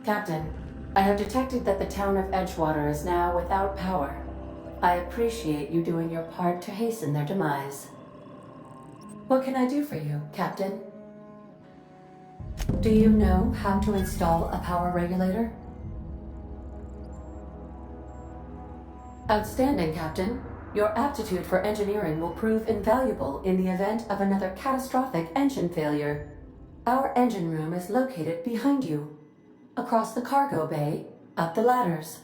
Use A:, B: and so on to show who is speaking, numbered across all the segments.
A: Captain, I have detected that the town of Edgewater is now without power. I appreciate you doing your part to hasten their demise. What can I do for you, Captain? Do you know how to install a power regulator? Outstanding, Captain. Your aptitude for engineering will prove invaluable in the event of another catastrophic engine failure. Our engine room is located behind you. Across the cargo bay, up the ladders.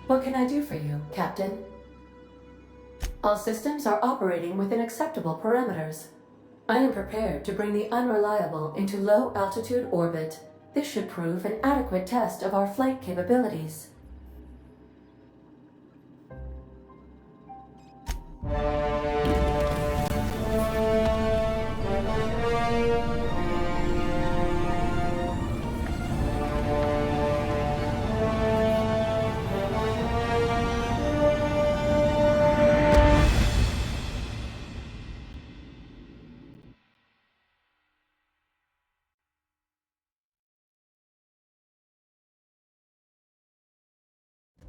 A: What can I do for you, Captain? All systems are operating within acceptable parameters. I am prepared to bring the unreliable into low-altitude orbit. This should prove an adequate test of our flight capabilities.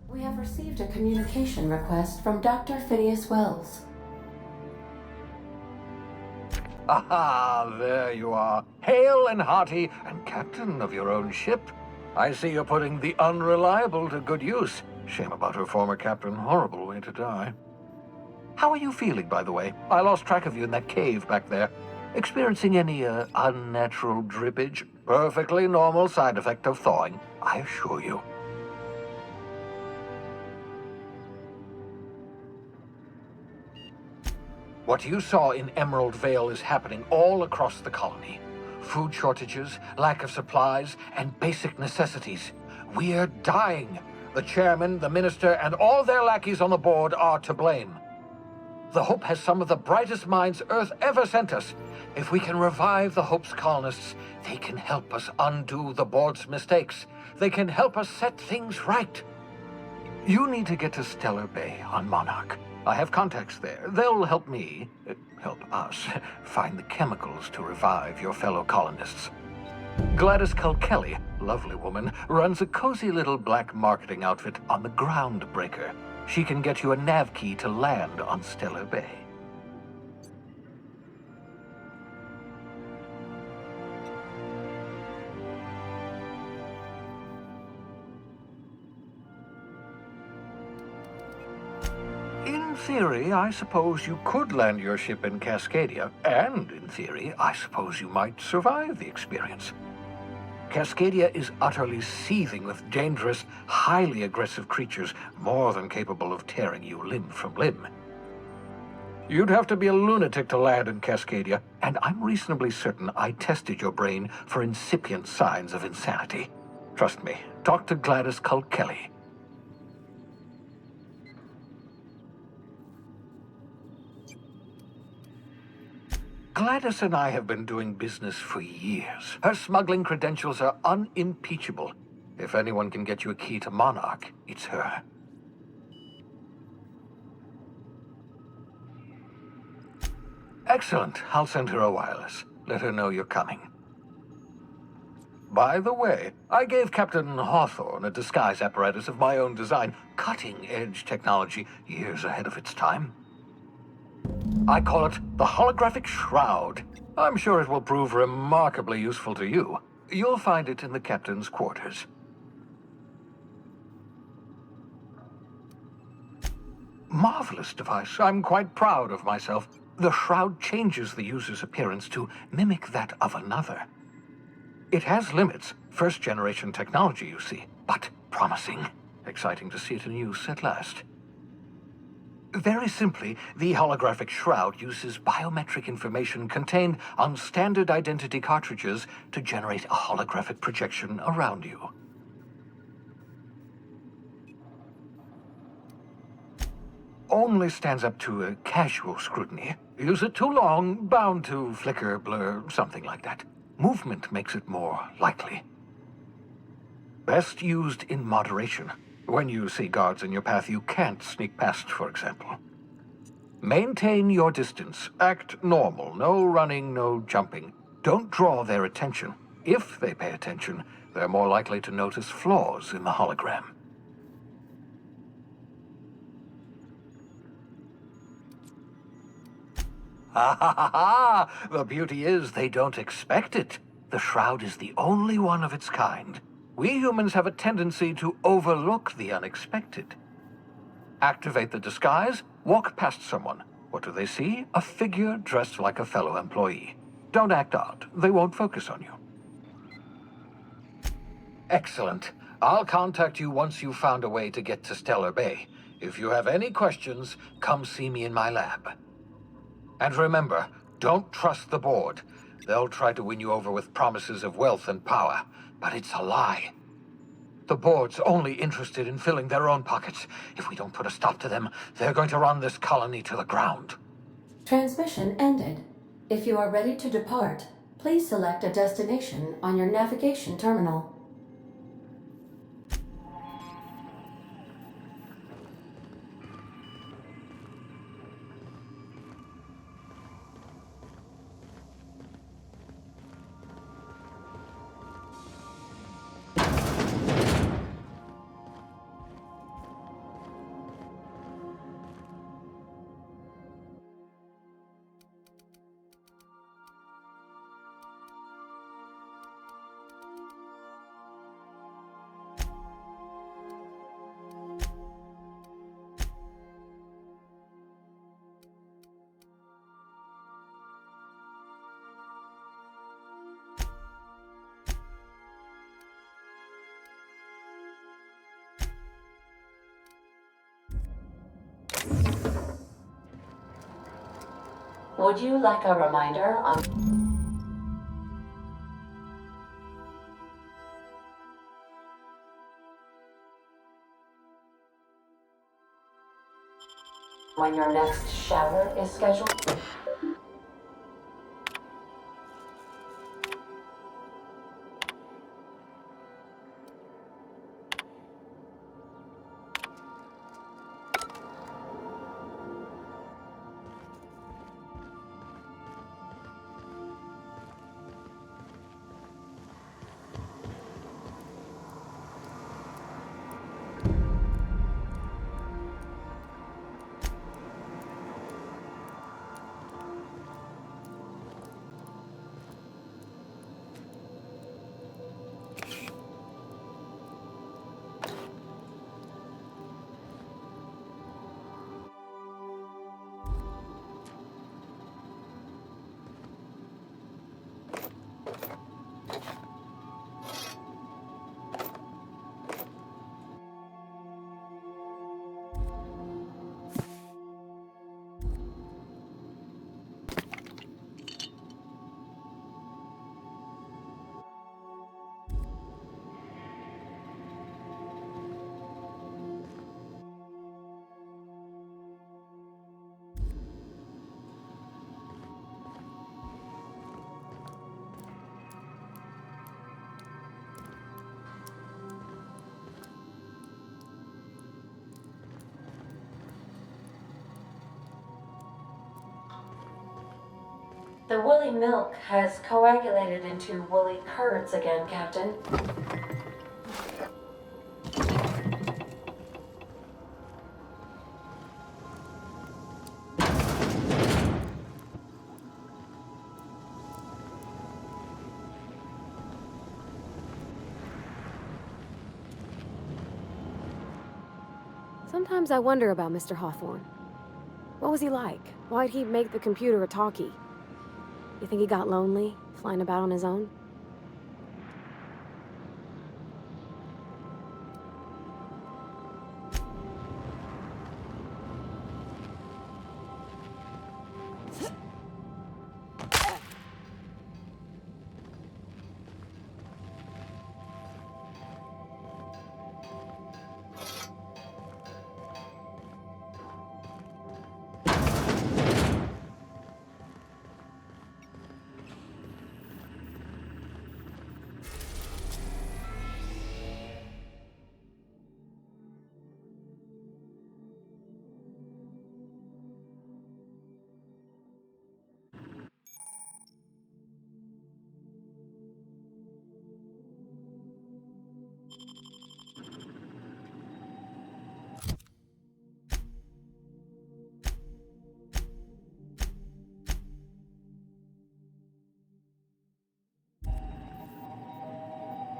A: We have received a communication request from Dr. Phineas Wells.
B: Aha, there you are, hale and hearty, and captain of your own ship. I see you're putting the unreliable to good use. Shame about her former captain, horrible way to die. How are you feeling, by the way? I lost track of you in that cave back there. Experiencing any, unnatural drippage? Perfectly normal side effect of thawing, I assure you. What you saw in Emerald Vale is happening all across the colony. Food shortages, lack of supplies, and basic necessities. We're dying. The chairman, the minister, and all their lackeys on the board are to blame. The Hope has some of the brightest minds Earth ever sent us. If we can revive the Hope's colonists, they can help us undo the board's mistakes. They can help us set things right. You need to get to Stellar Bay on Monarch. I have contacts there. They'll help me, help us, find the chemicals to revive your fellow colonists. Gladys Kilkelly, lovely woman, runs a cozy little black marketing outfit on the Groundbreaker. She can get you a nav key to land on Stellar Bay. In theory, I suppose you could land your ship in Cascadia, and in theory, I suppose you might survive the experience. Cascadia is utterly seething with dangerous, highly aggressive creatures, more than capable of tearing you limb from limb. You'd have to be a lunatic to land in Cascadia, and I'm reasonably certain I tested your brain for incipient signs of insanity. Trust me, Dr. Gladys Culkelly. Gladys and I have been doing business for years. Her smuggling credentials are unimpeachable. If anyone can get you a key to Monarch, it's her. Excellent. I'll send her a wireless. Let her know you're coming. By the way, I gave Captain Hawthorne a disguise apparatus of my own design, cutting-edge technology years ahead of its time. I call it the holographic shroud. I'm sure it will prove remarkably useful to you. You'll find it in the captain's quarters. Marvelous device. I'm quite proud of myself. The shroud changes the user's appearance to mimic that of another. It has limits. First-generation technology, you see, but promising. Exciting to see it in use at last. Very simply, the holographic shroud uses biometric information contained on standard identity cartridges to generate a holographic projection around you. Only stands up to a casual scrutiny. Use it too long, bound to flicker, blur, something like that. Movement makes it more likely. Best used in moderation. When you see guards in your path you can't sneak past, for example. Maintain your distance. Act normal. No running, no jumping. Don't draw their attention. If they pay attention, they're more likely to notice flaws in the hologram. Ha ha ha ha! The beauty is they don't expect it. The shroud is the only one of its kind. We humans have a tendency to overlook the unexpected. Activate the disguise, walk past someone. What do they see? A figure dressed like a fellow employee. Don't act odd. They won't focus on you. Excellent. I'll contact you once you've found a way to get to Stellar Bay. If you have any questions, come see me in my lab. And remember, don't trust the board. They'll try to win you over with promises of wealth and power, but it's a lie. The board's only interested in filling their own pockets. If we don't put a stop to them, they're going to run this colony to the ground.
A: Transmission ended. If you are ready to depart, please select a destination on your navigation terminal. Would you like a reminder on... when your next shower is scheduled? The woolly milk has coagulated into woolly curds again, Captain.
C: Sometimes I wonder about Mr. Hawthorne. What was he like? Why'd he make the computer a talkie? You think he got lonely, flying about on his own?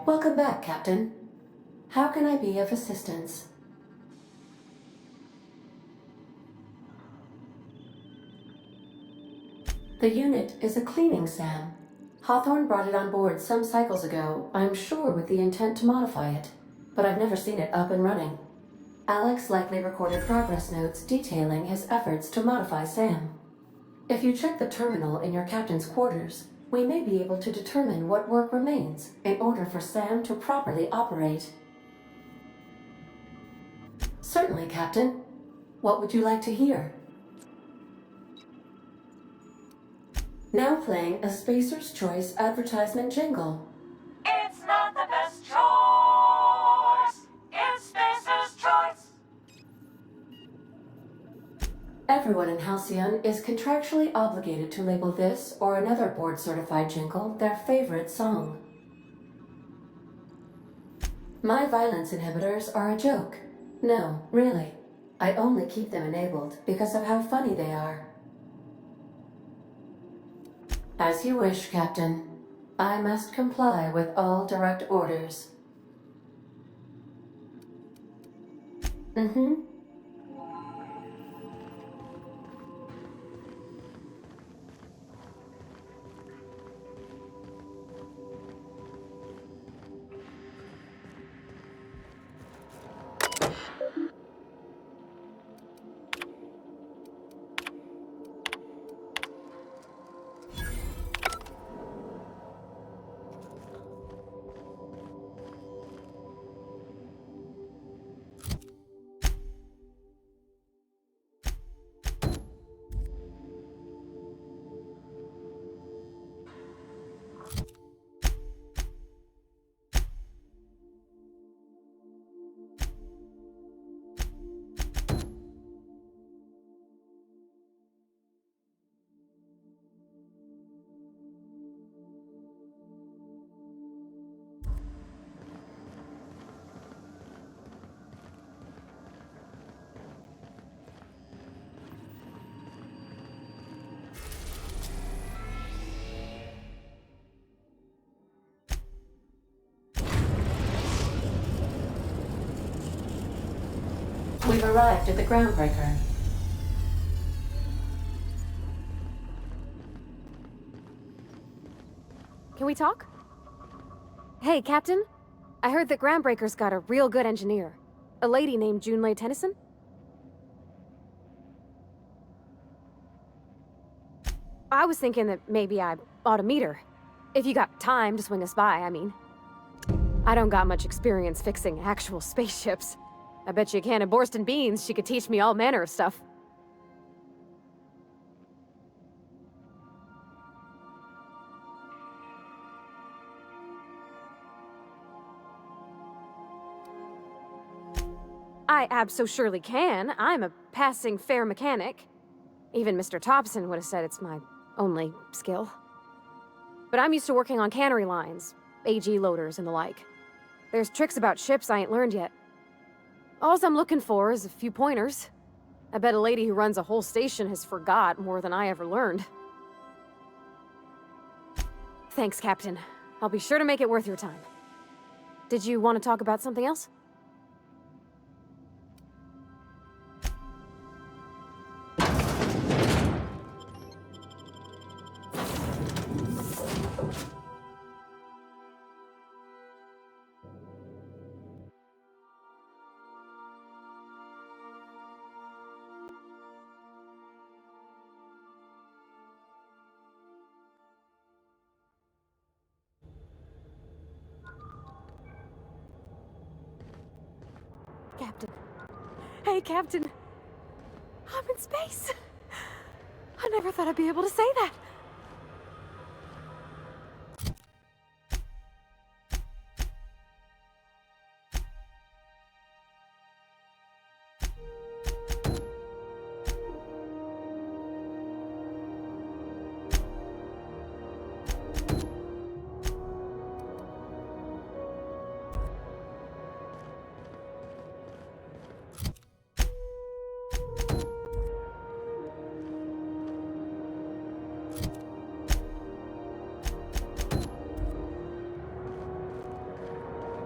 A: Welcome back, Captain. How can I be of assistance? The unit is a cleaning SAM. Hawthorne brought it on board some cycles ago, I'm sure with the intent to modify it, but I've never seen it up and running. Alex likely recorded progress notes detailing his efforts to modify SAM. If you check the terminal in your captain's quarters, we may be able to determine what work remains in order for SAM to properly operate. Certainly, Captain. What would you like to hear? Now playing a Spacer's Choice advertisement jingle.
D: It's not the best choice. It's Spacer's Choice.
A: Everyone in Halcyon is contractually obligated to label this or another board-certified jingle their favorite song. My violence inhibitors are a joke. No, really. I only keep them enabled because of how funny they are. As you wish, Captain. I must comply with all direct orders. Mm-hmm. We've arrived at the groundbreaker.
C: Can we talk? Hey, Captain. I heard that Groundbreaker's got a real good engineer. A lady named Junlei Tennyson? I was thinking that maybe I ought to meet her. If you got time to swing us by, I mean. I don't got much experience fixing actual spaceships. I bet you a can of Borston beans she could teach me all manner of stuff. I abso-surely can. I'm a passing fair mechanic. Even Mr. Thompson would have said it's my only skill. But I'm used to working on cannery lines, AG loaders and the like. There's tricks about ships I ain't learned yet. All I'm looking for is a few pointers. I bet a lady who runs a whole station has forgot more than I ever learned. Thanks, Captain. I'll be sure to make it worth your time. Did you want to talk about something else? Captain. Hey, Captain. I'm in space. I never thought I'd be able to say that.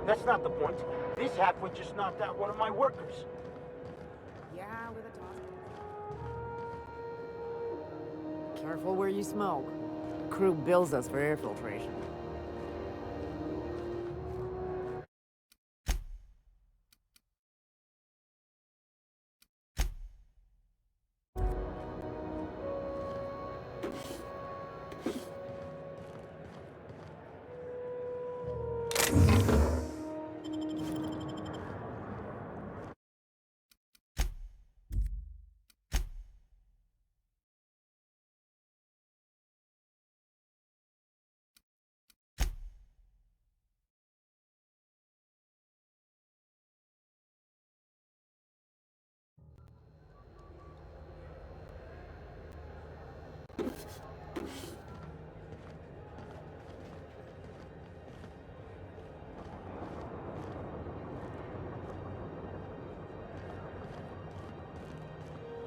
E: That's not the point. This halfwit just knocked out one of my workers.
F: Yeah, with a toss. Careful where you smoke. The crew bills us for air filtration.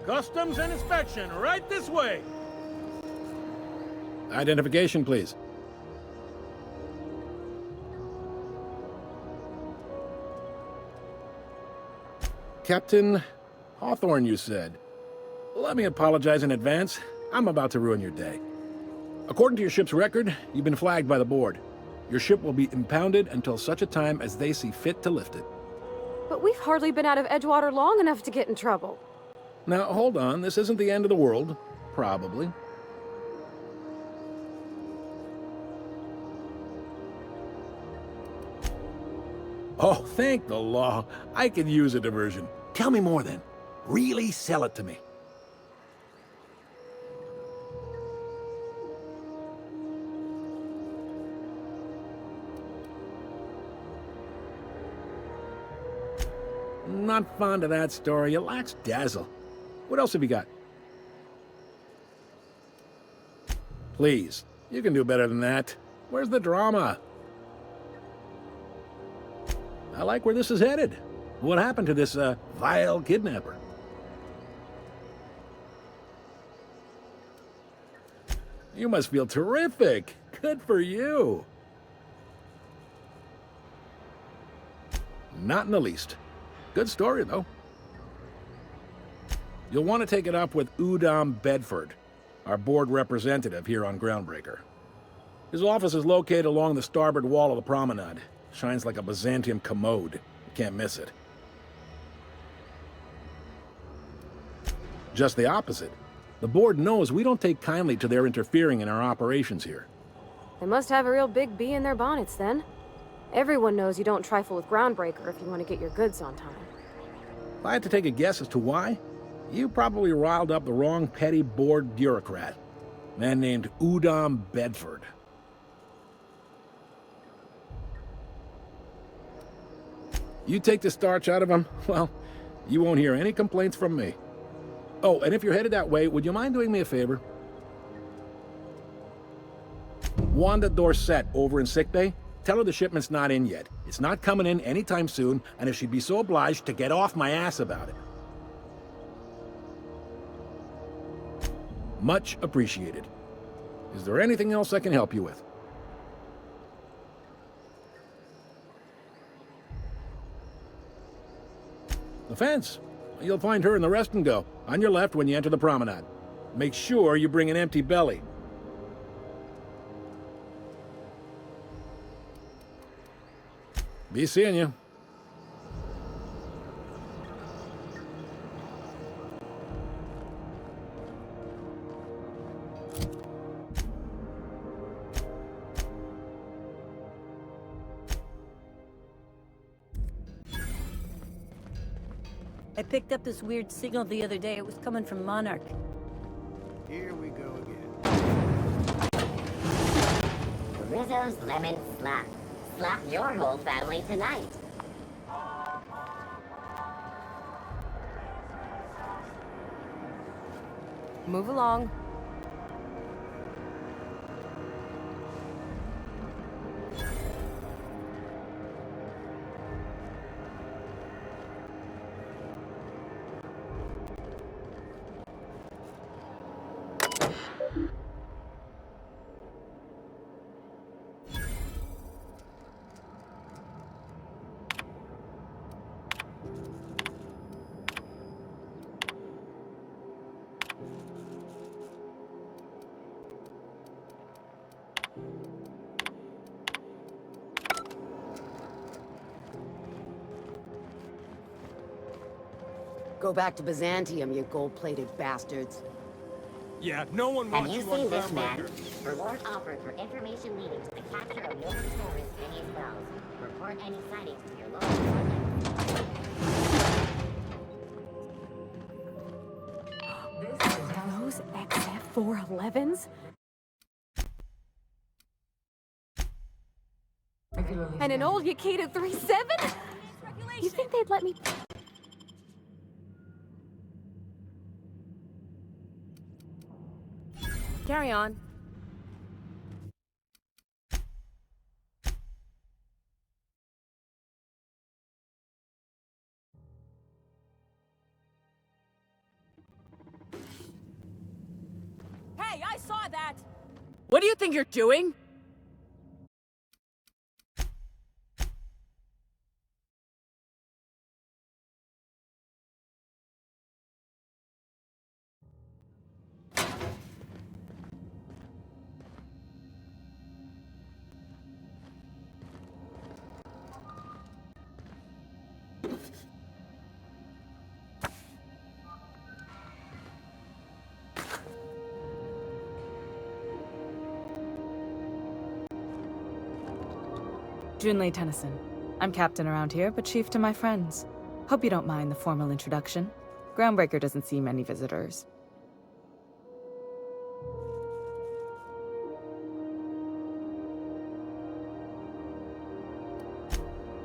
G: Customs and inspection, right this way!
H: Identification, please. Captain Hawthorne, you said. Let me apologize in advance. I'm about to ruin your day. According to your ship's record, you've been flagged by the board. Your ship will be impounded until such a time as they see fit to lift it.
C: But we've hardly been out of Edgewater long enough to get in trouble.
H: Now, hold on. This isn't the end of the world. Probably. Oh, thank the law. I could use a diversion. Tell me more, then. Really sell it to me. Not fond of that story. It lacks dazzle. What else have you got? Please, you can do better than that. Where's the drama? I like where this is headed. What happened to this, vile kidnapper? You must feel terrific. Good for you. Not in the least. Good story, though. You'll want to take it up with Udom Bedford, our board representative here on Groundbreaker. His office is located along the starboard wall of the promenade. Shines like a Byzantium commode. You can't miss it. Just the opposite. The board knows we don't take kindly to their interfering in our operations here.
C: They must have a real big bee in their bonnets, then. Everyone knows you don't trifle with Groundbreaker if you want to get your goods on time.
H: If I had to take a guess as to why, you probably riled up the wrong petty board bureaucrat. A man named Udom Bedford. You take the starch out of him, well, you won't hear any complaints from me. Oh, and if you're headed that way, would you mind doing me a favor? Wanda Dorset over in sickbay? Tell her the shipment's not in yet. It's not coming in anytime soon, and if she'd be so obliged to get off my ass about it. Much appreciated. Is there anything else I can help you with? The fence. You'll find her in the rest and go, on your left when you enter the promenade. Make sure you bring an empty belly. Be seeing you.
I: I picked up this weird signal the other day. It was coming from Monarch.
F: Here we go again.
J: Rizzo's Lemon Slap. Slap your whole family tonight.
C: Move along.
F: Go back to Byzantium, you gold-plated bastards.
G: Yeah, no one
J: Have
G: wants
J: you
G: you on
J: seen this man?
G: Groundbreaker.
J: Reward offered for information leading to the capture of Northern terrorist Phineas Wells. Report any sightings to your local coordinates.
C: Those XF-411s? And an old Yakita 37? You think they'd let me... Carry on.
I: Hey, I saw that! What do you think you're doing?
K: Junlei Tennyson. I'm captain around here, but chief to my friends. Hope you don't mind the formal introduction. Groundbreaker doesn't see many visitors.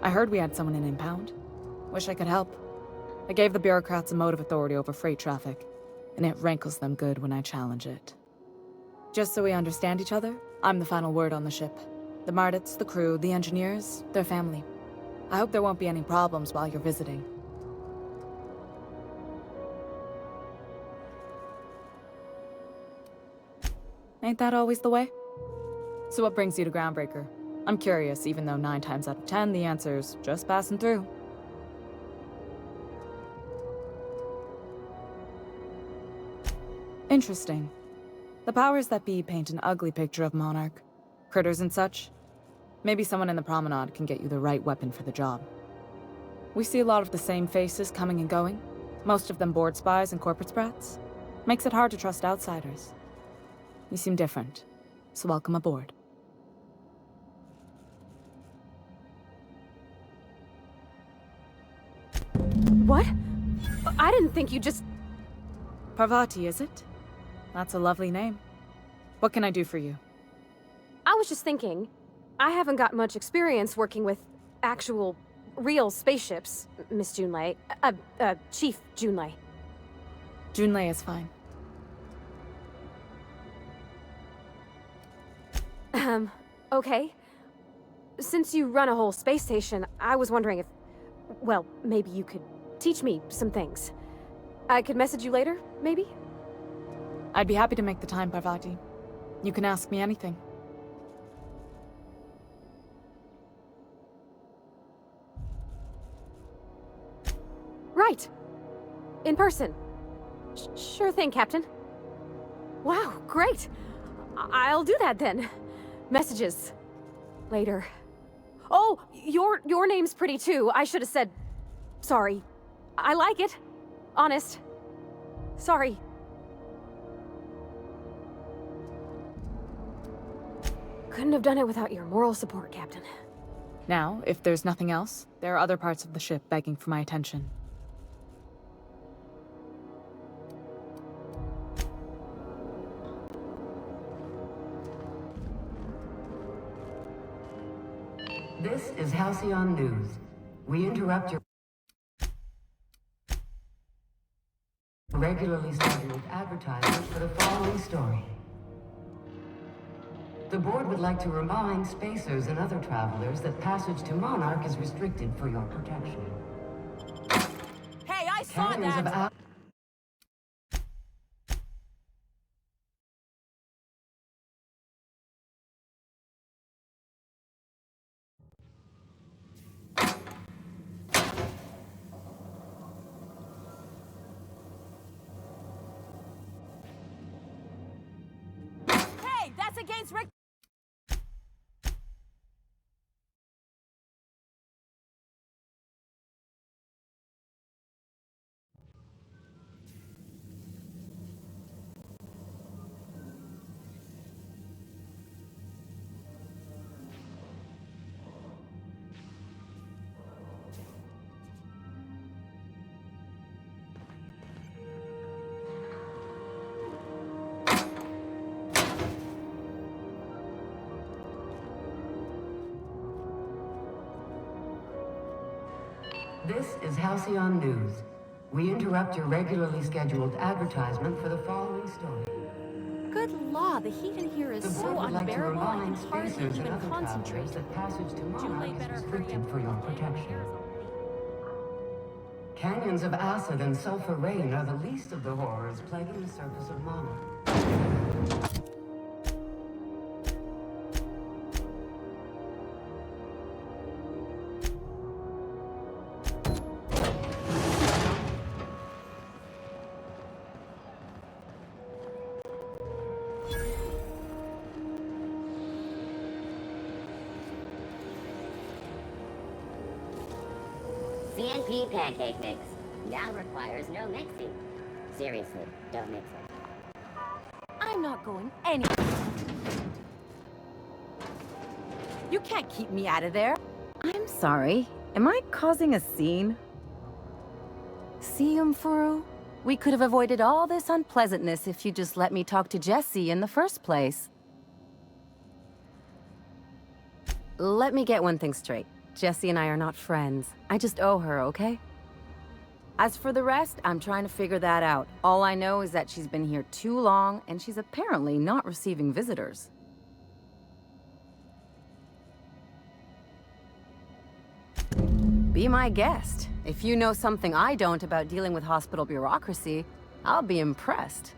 K: I heard we had someone in impound. Wish I could help. I gave the bureaucrats a motive authority over freight traffic, and it rankles them good when I challenge it. Just so we understand each other, I'm the final word on the ship. The Mardits, the crew, the engineers, their family. I hope there won't be any problems while you're visiting. Ain't that always the way? So what brings you to Groundbreaker? I'm curious, even though 9 times out of 10 the answer's just passing through. Interesting. The powers that be paint an ugly picture of Monarch. Critters and such. Maybe someone in the promenade can get you the right weapon for the job. We see a lot of the same faces coming and going. Most of them board spies and corporate sprats. Makes it hard to trust outsiders. You seem different, so welcome aboard.
C: What? I didn't think you just...
K: Parvati, is it? That's a lovely name. What can I do for you?
C: I was just thinking, I haven't got much experience working with actual, real spaceships, Miss Junlei. Chief Junlei.
K: Junlei is fine.
C: Okay. Since you run a whole space station, I was wondering if... Well, maybe you could teach me some things. I could message you later, maybe?
K: I'd be happy to make the time, Parvati. You can ask me anything.
C: Right. In person. Sure thing, Captain. Wow, great. I'll do that then. Messages. Later. Oh, your name's pretty too. I should have said... Sorry. I like it. Honest. Sorry. Couldn't have done it without your moral support, Captain.
K: Now, if there's nothing else, there are other parts of the ship begging for my attention.
L: This is Halcyon News. We interrupt your regularly scheduled advertisement for the following story. The board would like to remind spacers and other travelers that passage to Monarch is restricted for your protection.
I: Hey, I saw
L: Canyons
I: that!
L: of
I: Hey, that's against reg...
L: This is Halcyon News. We interrupt your regularly scheduled advertisement for the following story.
M: Good law, the heat in here is
L: The
M: so
L: board would like to
M: unbearable I
L: remind
M: can hardly
L: spacers and
M: even
L: other
M: concentrate.
L: travelers that passage to Monarch
M: Julie
L: is
M: better hurry
L: restricted
M: up
L: for your
M: and lay
L: protection.
M: hairs on me.
L: Canyons of acid and sulfur rain are the least of the horrors plaguing the surface of Monarch.
J: CNP pancake mix now requires no mixing. Seriously, don't mix it.
M: I'm not going anywhere. You can't keep me out of there.
N: I'm sorry. Am I causing a scene? See, Furu? We could have avoided all this unpleasantness if you just let me talk to Jessie in the first place. Let me get one thing straight. Jessie and I are not friends. I just owe her, okay? As for the rest, I'm trying to figure that out. All I know is that she's been here too long, and she's apparently not receiving visitors. Be my guest. If you know something I don't about dealing with hospital bureaucracy, I'll be impressed.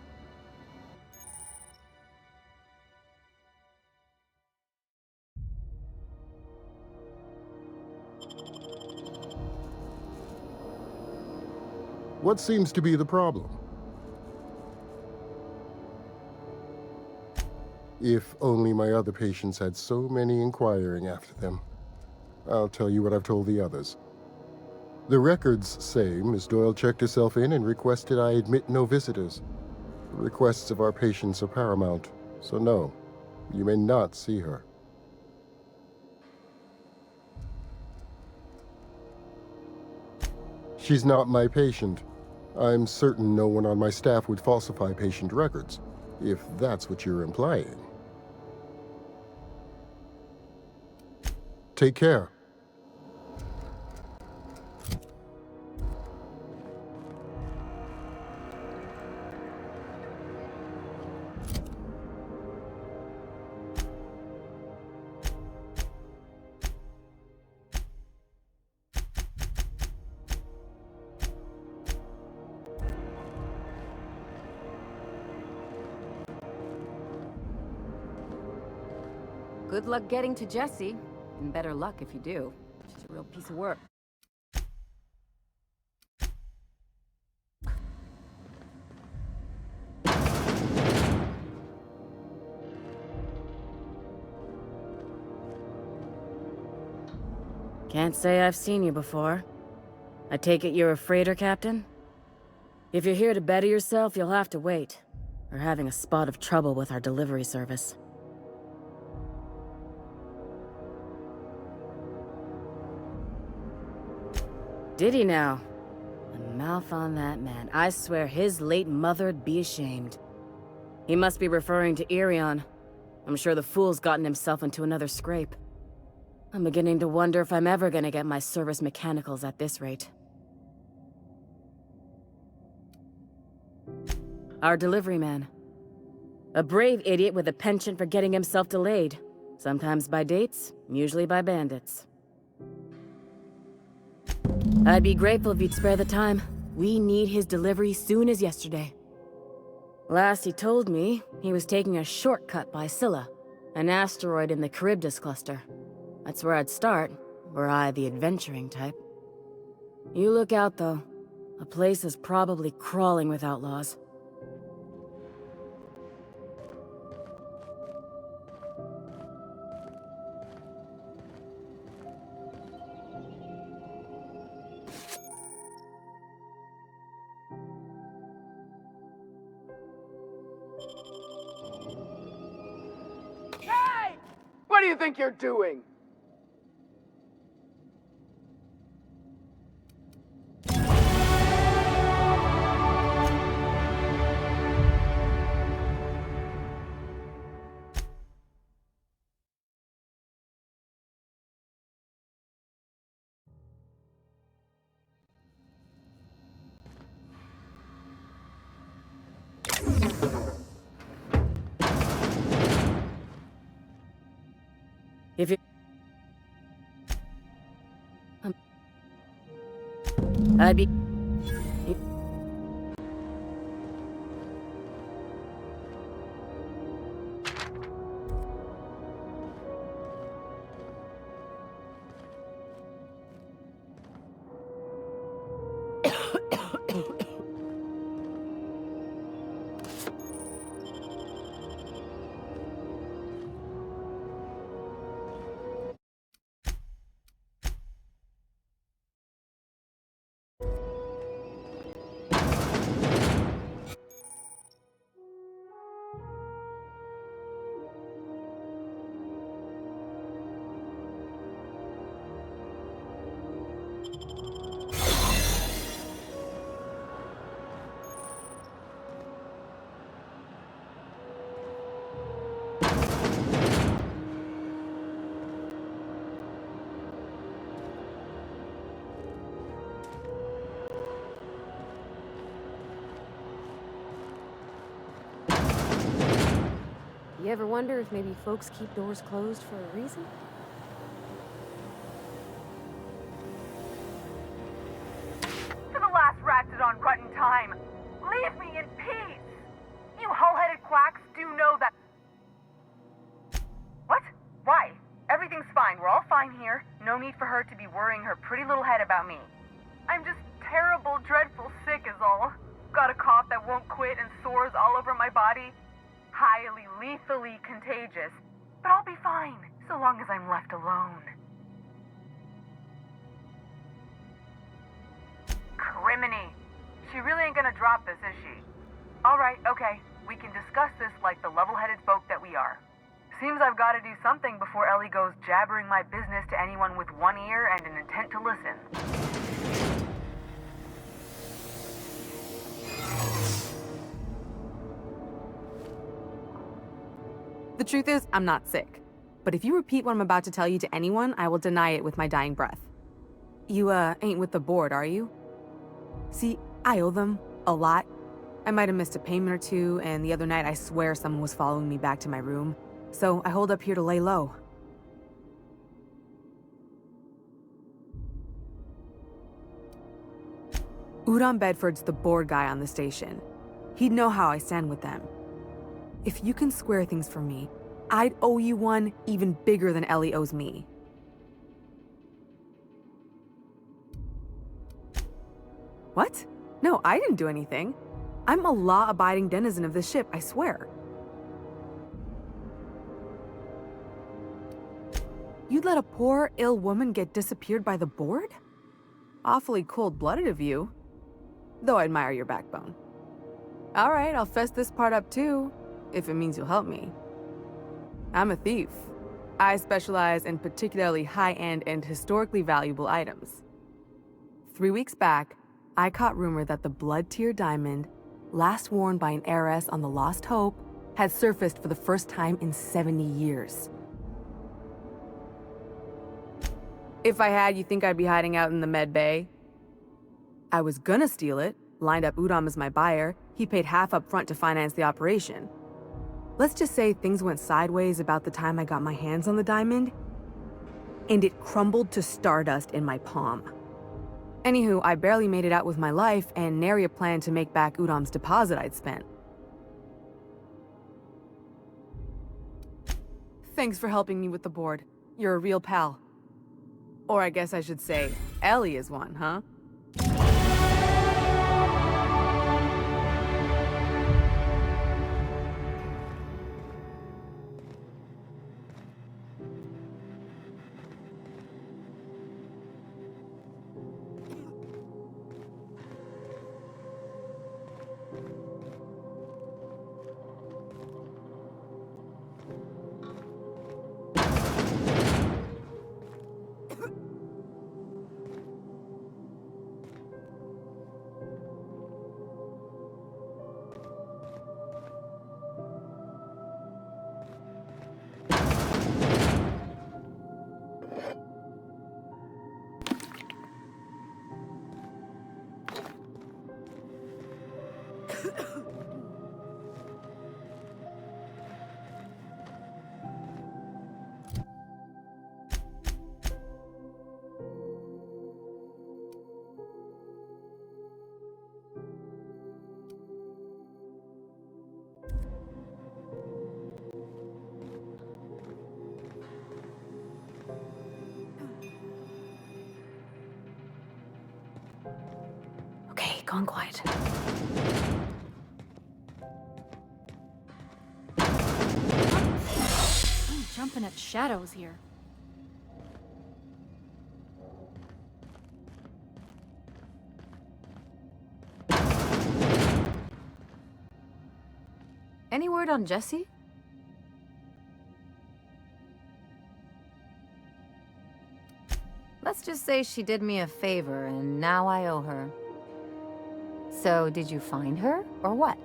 O: What seems to be the problem? If only my other patients had so many inquiring after them. I'll tell you what I've told the others. The records say Miss Doyle checked herself in and requested I admit no visitors. The requests of our patients are paramount, so no, you may not see her. She's not my patient. I'm certain no one on my staff would falsify patient records, if that's what you're implying. Take care.
N: Good luck getting to Jesse, and better luck if you do. She's a real piece of work. Can't say I've seen you before. I take it you're a freighter captain? If you're here to better yourself, you'll have to wait. We're having a spot of trouble with our delivery service. Did he now? The mouth on that man. I swear his late mother'd be ashamed. He must be referring to Irion. I'm sure the fool's gotten himself into another scrape. I'm beginning to wonder if I'm ever gonna get my service mechanicals at this rate. Our delivery man. A brave idiot with a penchant for getting himself delayed. Sometimes by dates, usually by bandits. I'd be grateful if you'd spare the time. We need his delivery soon as yesterday. Last he told me, he was taking a shortcut by Scylla, an asteroid in the Charybdis cluster. That's where I'd start, were I the adventuring type. You look out, though. The place is probably crawling with outlaws.
B: Hey! What do you think you're doing?
N: If you... I'd be...
C: You ever wonder if maybe folks keep doors closed for a reason?
D: To the last ratted on rotten time, leave me in peace! You hull-headed quacks do know that... What? Why? Everything's fine. We're all fine here. No need for her to be worrying her pretty little head about me. I'm just terrible, dreadful sick is all. Got a cough that won't quit and sores all over my body. Highly, lethally contagious. But I'll be fine, so long as I'm left alone. Criminy. She really ain't gonna drop this, is she? Alright, okay. We can discuss this like the level-headed folk that we are. Seems I've gotta do something before Ellie goes jabbering my business to anyone with one ear and an intent to listen.
K: The truth is, I'm not sick. But if you repeat what I'm about to tell you to anyone, I will deny it with my dying breath. You, ain't with the board, are you? See, I owe them a lot. I might have missed a payment or two, and the other night I swear someone was following me back to my room. So I hold up here to lay low. Udon Bedford's the board guy on the station. He'd know how I stand with them. If you can square things for me, I'd owe you one even bigger than Ellie owes me. What? No, I didn't do anything. I'm a law-abiding denizen of this ship, I swear. You'd let a poor, ill woman get disappeared by the board? Awfully cold-blooded of you. Though I admire your backbone. All right, I'll fess this part up too, if it means you'll help me. I'm a thief. I specialize in particularly high-end and historically valuable items. 3 weeks back, I caught rumor that the blood-tier diamond, last worn by an heiress on the Lost Hope, had surfaced for the first time in 70 years. If I had, you think I'd be hiding out in the med bay? I was gonna steal it, lined up Udom as my buyer. He paid half up front to finance the operation. Let's just say things went sideways about the time I got my hands on the diamond, and it crumbled to stardust in my palm. Anywho, I barely made it out with my life, and nary a plan to make back Udom's deposit I'd spent. Thanks for helping me with the board. You're a real pal. Or I guess I should say, Ellie is one, huh? Okay, gone quiet.
C: I'm jumping at shadows here.
N: Any word on Jessie? Let's just say she did me a favor, and now I owe her. So, did you find her, or what?